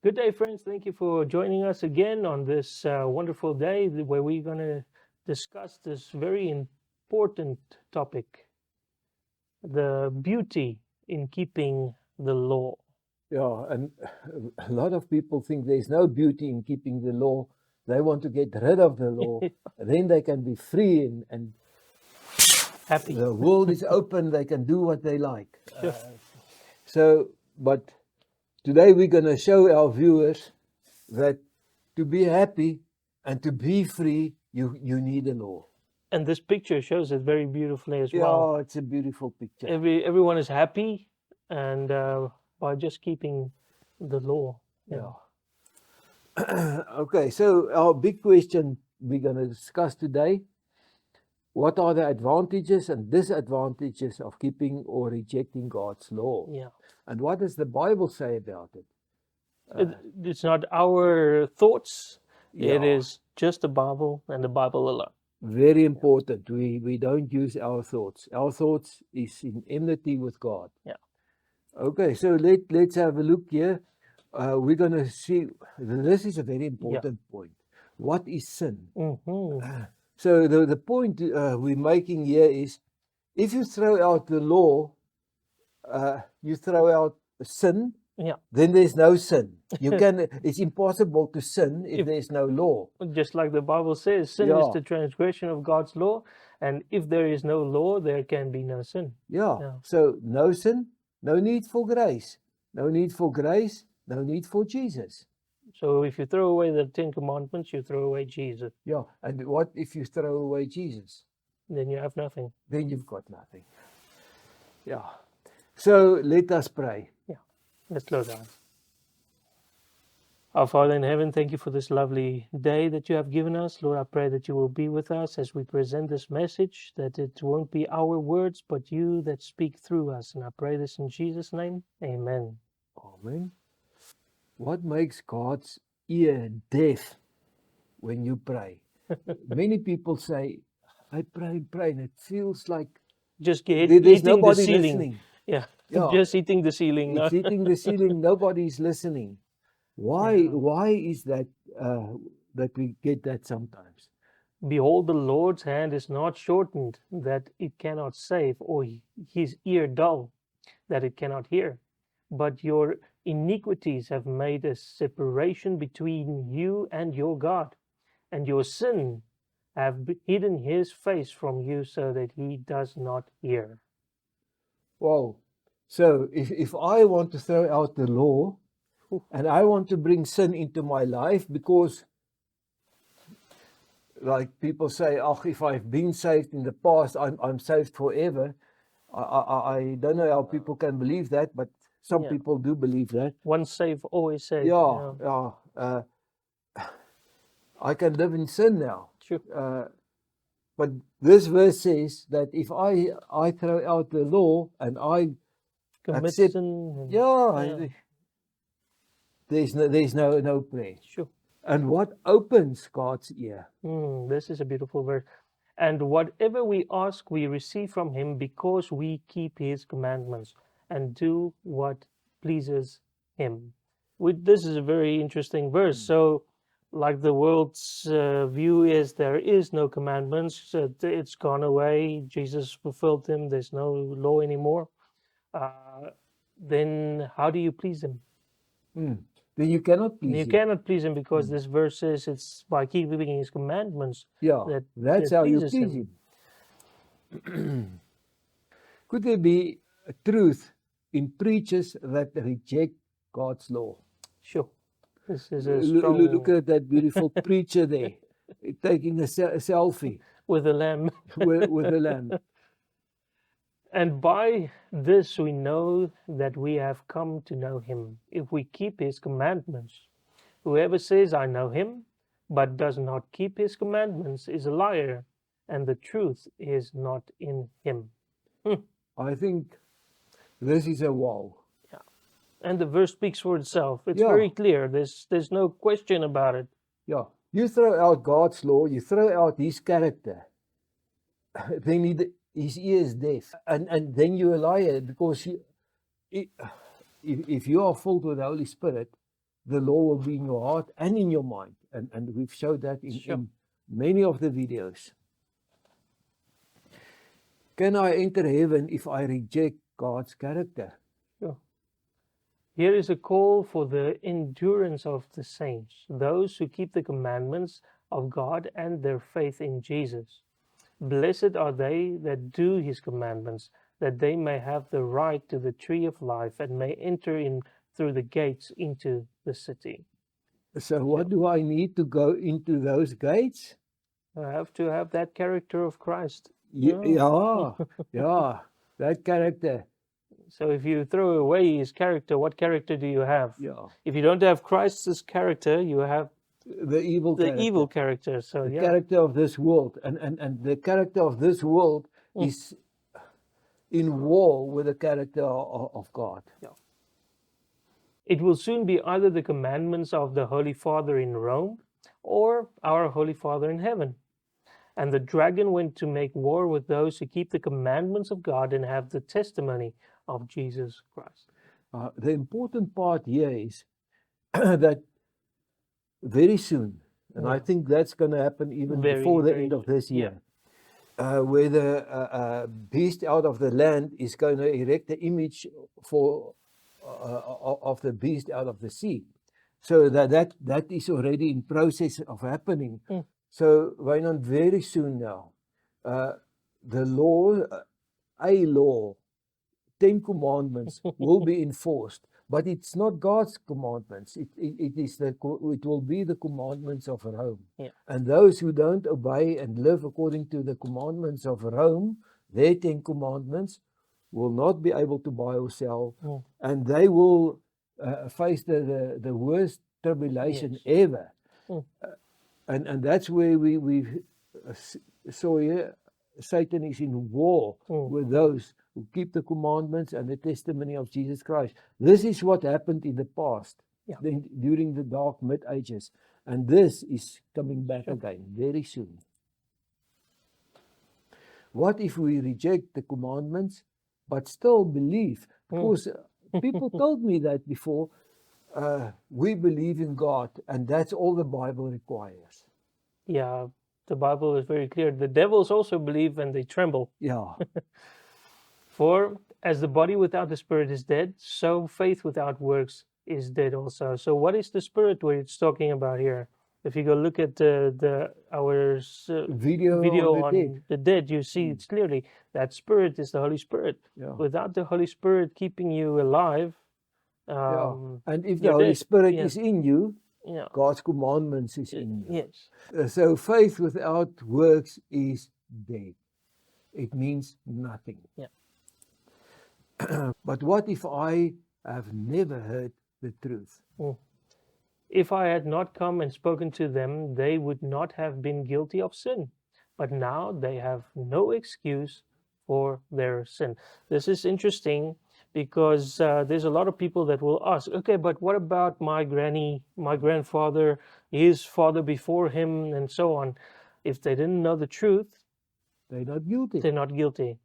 Good day, friends. Thank you for joining us again on this wonderful day where we're going to discuss this very important topic, the beauty in keeping the law. Yeah, and a lot of people think there's no beauty in keeping the law. They want to get rid of the law. Then they can be free and Happy. the world is open. They can do what they like. Sure. But today we're going to show our viewers that to be happy and to be free, you need a law. And this picture shows it very beautifully as Yeah, well. it's a beautiful picture. Everyone is happy, and by just keeping the law. Yeah. Okay, so our big question we're going to discuss today: what are the advantages and disadvantages of keeping or rejecting God's law? Yeah. And what does the Bible say about it? It's not our thoughts. It Yeah. is just the Bible and the Bible alone. Very important. We don't use our thoughts. Our thoughts is in enmity with God. Yeah. Okay, so let's have a look here. We're going to see, this is a very important point. What is sin? Mm-hmm. So the point we're making here is, if you throw out the law, you throw out sin, Yeah. then there's no sin. You can. It's impossible to sin if there's no law. Just like the Bible says, sin is Yeah. the transgression of God's law, and if there is no law, there can be no sin. Yeah. Yeah. So no sin, no need for grace. No need for grace, no need for Jesus. So if you throw away the Ten Commandments, you throw away Jesus. Yeah. And what if you throw away Jesus? Then you have nothing. Then you've got nothing. Yeah. So let us pray. Let's close our eyes. Our Father in heaven, thank you for this lovely day that you have given us. Lord, I pray that you will be with us as we present this message, that it won't be our words, but you that speak through us. And I pray this in Jesus' name. Amen. Amen. What makes God's ear deaf when you pray? Many people say, I pray, and it feels like Just there's hitting nobody the ceiling. listening. Yeah. Yeah. Just hitting the ceiling. It's hitting the ceiling, nobody's listening. Why? Yeah. Why is that that we get that sometimes? Behold, the Lord's hand is not shortened, that it cannot save, or his ear dull, that it cannot hear. But your iniquities have made a separation between you and your God, and your sin have hidden his face from you so that he does not hear. Wow. So if I want to throw out the law and I want to bring sin into my life, because like people say, oh, if I've been saved in the past, I'm saved forever. I don't know how people can believe that, but some people do believe that. Once saved, always saved. Yeah. I can live in sin now. Sure. But this verse says that if I throw out the law and I Commit accept, sin. there's no prayer. Sure. And what opens God's ear? This is a beautiful verse. And whatever we ask, we receive from him because we keep his commandments and do what pleases him. This is a very interesting verse. So, like the world's view is, there is no commandments. It's gone away. Jesus fulfilled them. There's no law anymore. Then how do you please him? Then you cannot please him. You cannot please him because this verse says it's by keeping his commandments. Yeah, that's how you please him. Could there be a truth in preachers that reject God's law? Sure. This is a strong... Look at that beautiful preacher there, taking a selfie. With a lamb. with a lamb. And by this we know that we have come to know him, if we keep his commandments. Whoever says, I know him, but does not keep his commandments is a liar, and the truth is not in him. I think this is a wow. Yeah. And the verse speaks for itself. It's very clear. There's no question about it. Yeah. You throw out God's law, you throw out his character, then his ear is deaf, and then you're a liar, because if you are filled with the Holy Spirit, the law will be in your heart and in your mind. And we've showed that Sure. in many of the videos. Can I enter heaven if I reject God's character? Sure. Here is a call for the endurance of the saints, those who keep the commandments of God and their faith in Jesus. Blessed are they that do his commandments, that they may have the right to the tree of life and may enter in through the gates into the city. So what do I need to go into those gates? I have to have that character of Christ. Yeah, that character. So if you throw away his character, what character do you have? Yeah, If you don't have Christ's character, you have the evil the character. evil character. So The yeah, character of this world. And the character of this world is in war with the character of God. it will soon be either the commandments of the Holy Father in Rome or our Holy Father in heaven. And the dragon went to make war with those who keep the commandments of God and have the testimony of Jesus Christ. The important part here is that very soon, and I think that's going to happen even before the end of this year, where the beast out of the land is going to erect the image of the beast out of the sea. So that is already in process of happening. So Wynand, very soon now, the law, a law, 10 commandments will be enforced, but it's not God's commandments. It will be the commandments of Rome. And those who don't obey and live according to the commandments of Rome, their 10 commandments, will not be able to buy or sell, and they will face the worst tribulation ever. And that's where we saw here, Satan is in war with those who keep the commandments and the testimony of Jesus Christ. This is what happened in the past, during the dark mid-ages. And this is coming back again very soon. What if we reject the commandments but still believe? Because people told me that before. We believe in God, and that's all the Bible requires. Yeah, the Bible is very clear. The devils also believe and they tremble. Yeah. For as the body without the spirit is dead, so faith without works is dead also. So what is the spirit where it's talking about here? If you go look at our video on the dead, you see it's clearly that spirit is the Holy Spirit. Without the Holy Spirit keeping you alive, and if the Holy Spirit is in you, God's commandments is in you. So faith without works is dead. It means nothing. But what if I have never heard the truth? If I had not come and spoken to them, they would not have been guilty of sin. But now they have no excuse for their sin. This is interesting because there's a lot of people that will ask, okay, but what about my granny, my grandfather, his father before him, and so on? If they didn't know the truth, they're not guilty. They're not guilty.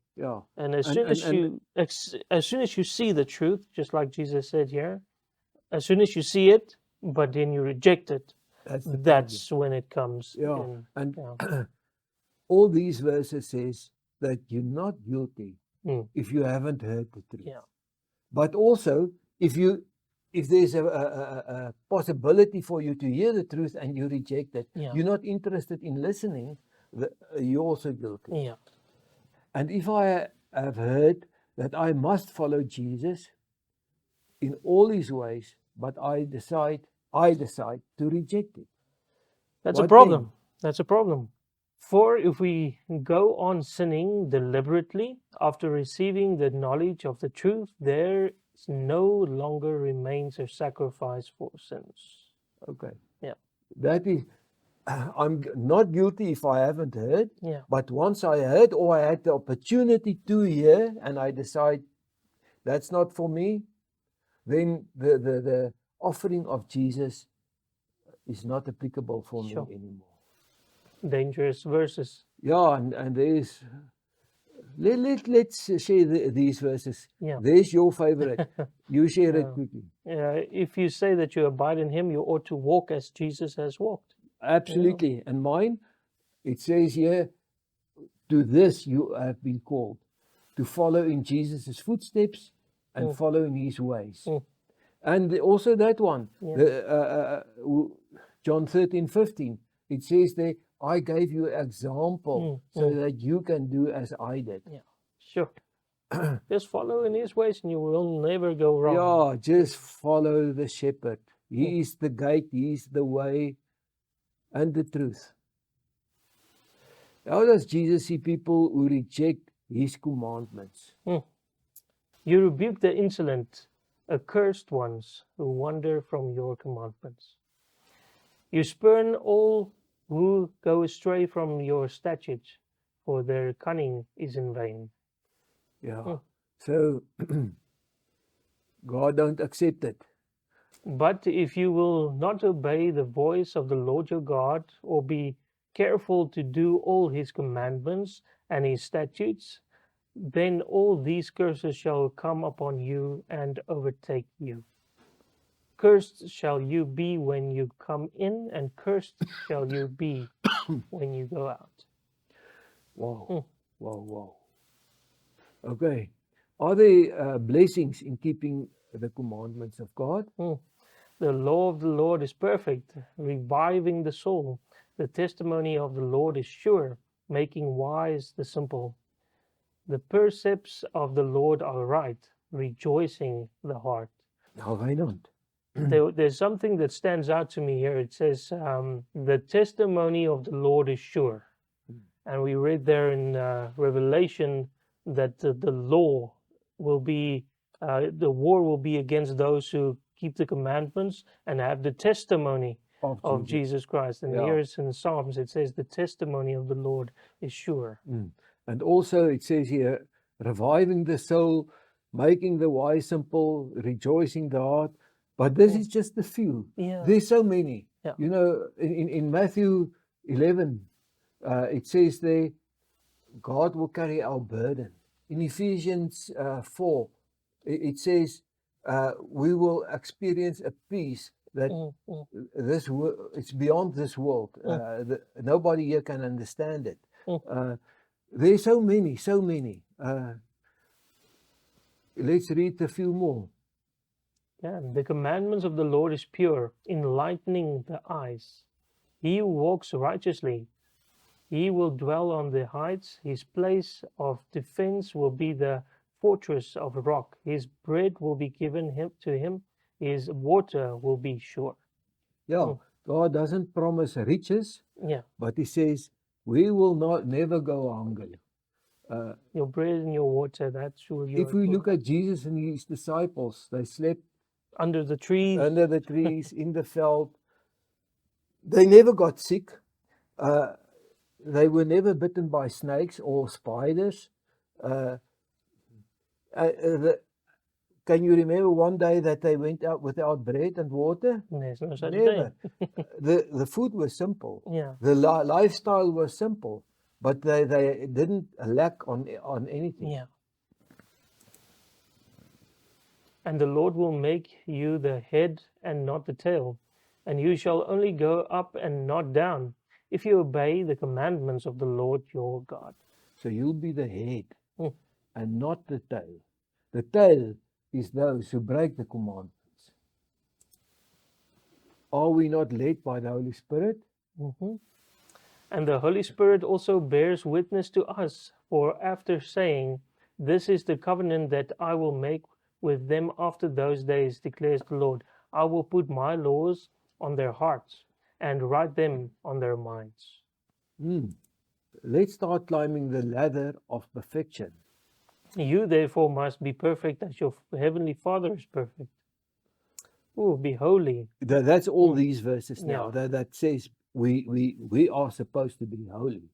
And as soon as you see the truth, just like Jesus said here, as soon as you see it, but then you reject it, that's when it comes in. And all these verses says that you're not guilty if you haven't heard the truth. But also, if there's a possibility for you to hear the truth and you reject it, you're not interested in listening, you're also guilty. And if I have heard that I must follow Jesus in all his ways, but I decide to reject it. That's a problem. That's a problem. For if we go on sinning deliberately after receiving the knowledge of the truth, there no longer remains a sacrifice for sins. Okay. That is, I'm not guilty if I haven't heard, but once I heard or I had the opportunity to hear and I decide that's not for me, then the offering of Jesus is not applicable for me anymore. Dangerous verses. And there is Let's share these verses. Yeah. There's your favorite. You share it Yeah. quickly. If you say that you abide in him, you ought to walk as Jesus has walked. Absolutely. And mine, it says here, to this you have been called, to follow in Jesus' footsteps and follow in his ways. And also that one, John 13:15, it says there, I gave you an example so that you can do as I did. Yeah, sure. Just follow in his ways and you will never go wrong. Yeah, just follow the shepherd. He is the gate, he is the way and the truth. How does Jesus see people who reject his commandments? You rebuke the insolent, accursed ones who wander from your commandments. You spurn all who go astray from your statutes, for their cunning is in vain. Yeah. So God don't accept it. But if you will not obey the voice of the Lord your God, or be careful to do all his commandments and his statutes, then all these curses shall come upon you and overtake you. Cursed shall you be when you come in, and cursed shall you be when you go out. Wow. Wow. Okay. Are there blessings in keeping the commandments of God? The law of the Lord is perfect, reviving the soul. The testimony of the Lord is sure, making wise the simple. The precepts of the Lord are right, rejoicing the heart. Nou, Wynand. There's something that stands out to me here. It says, the testimony of the Lord is sure. And we read there in Revelation that the law will be, the war will be against those who keep the commandments and have the testimony of Jesus Christ. And here it's in Psalms, it says the testimony of the Lord is sure. And also it says here, reviving the soul, making the wise simple, rejoicing the heart. But this is just a few. Yeah. There's so many. Yeah. You know, in Matthew 11, it says there, God will carry our burden. In Ephesians 4, it says, we will experience a peace that it's beyond this world. Nobody here can understand it. There's so many. Let's read a few more. Yeah, the commandments of the Lord is pure, enlightening the eyes. He who walks righteously, he will dwell on the heights. His place of defense will be the fortress of rock. His bread will be given to him. His water will be sure. Yeah, God doesn't promise riches, Yeah, but he says, we will never go hungry. your bread and your water, that's your. If we look at Jesus and his disciples, they slept under the trees, in the veld. They never got sick. They were never bitten by snakes or spiders. Can you remember one day that they went out without bread and water? There's no such Never. thing. The food was simple. Yeah. The lifestyle was simple, but they didn't lack on anything. Yeah. And the Lord will make you the head and not the tail, and you shall only go up and not down, if you obey the commandments of the Lord your God. So you'll be the head and not the tail. The tail is those who break the commandments. Are we not led by the Holy Spirit? And the Holy Spirit also bears witness to us, for after saying, this is the covenant that I will make with them after those days, declares the Lord. I will put my laws on their hearts and write them on their minds. Let's start climbing the ladder of perfection. You therefore must be perfect as your heavenly Father is perfect. Oh, be holy. That's all these verses now. That says we are supposed to be holy.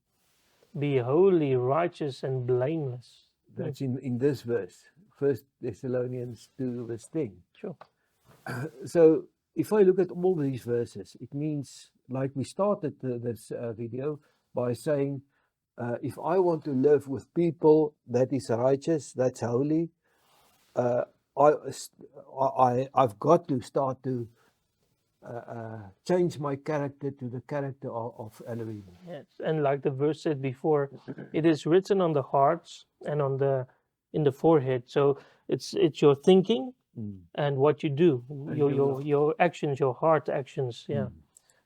Be holy, righteous, and blameless. That's in this verse, 1 Thessalonians 2 verse 10. Sure. So if I look at all these verses, it means, like we started this video by saying, if I want to live with people that is righteous, that's holy, uh, I've got to start to change my character to the character of Elohim. Yes, and like the verse said before, it is written on the hearts and on the in the forehead. So it's your thinking and what you do, And your your your your actions, your heart actions. Yeah.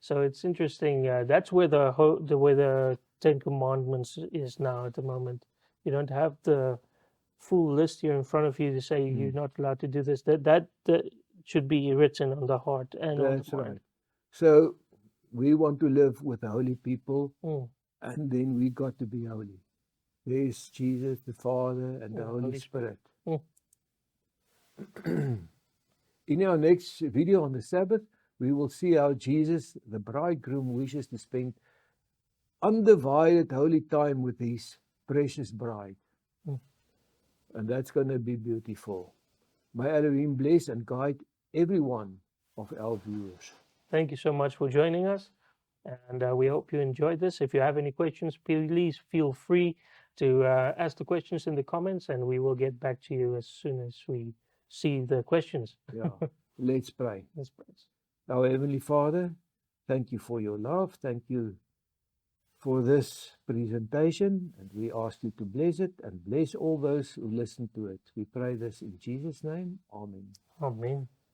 So it's interesting. That's where the where the Ten Commandments is now at the moment. You don't have the full list here in front of you to say you're not allowed to do this. That should be written on the heart and on That's the mind. right. So we want to live with holy people, Mm. and then we got to be holy. There's Jesus, the Father, and the Mm, Holy Holy Spirit. Mm. In our next video on the Sabbath, we will see how Jesus, the bridegroom, wishes to spend undivided holy time with his precious bride. Mm. And that's going to be beautiful. May Elohim bless and guide every one of our viewers. Thank you so much for joining us. And we hope you enjoyed this. If you have any questions, please feel free to ask the questions in the comments, and we will get back to you as soon as we see the questions. Yeah. Let's pray. Let's pray. Our Heavenly Father, thank you for your love. Thank you for this presentation, and we ask you to bless it and bless all those who listen to it. We pray this in Jesus' name. Amen. Amen.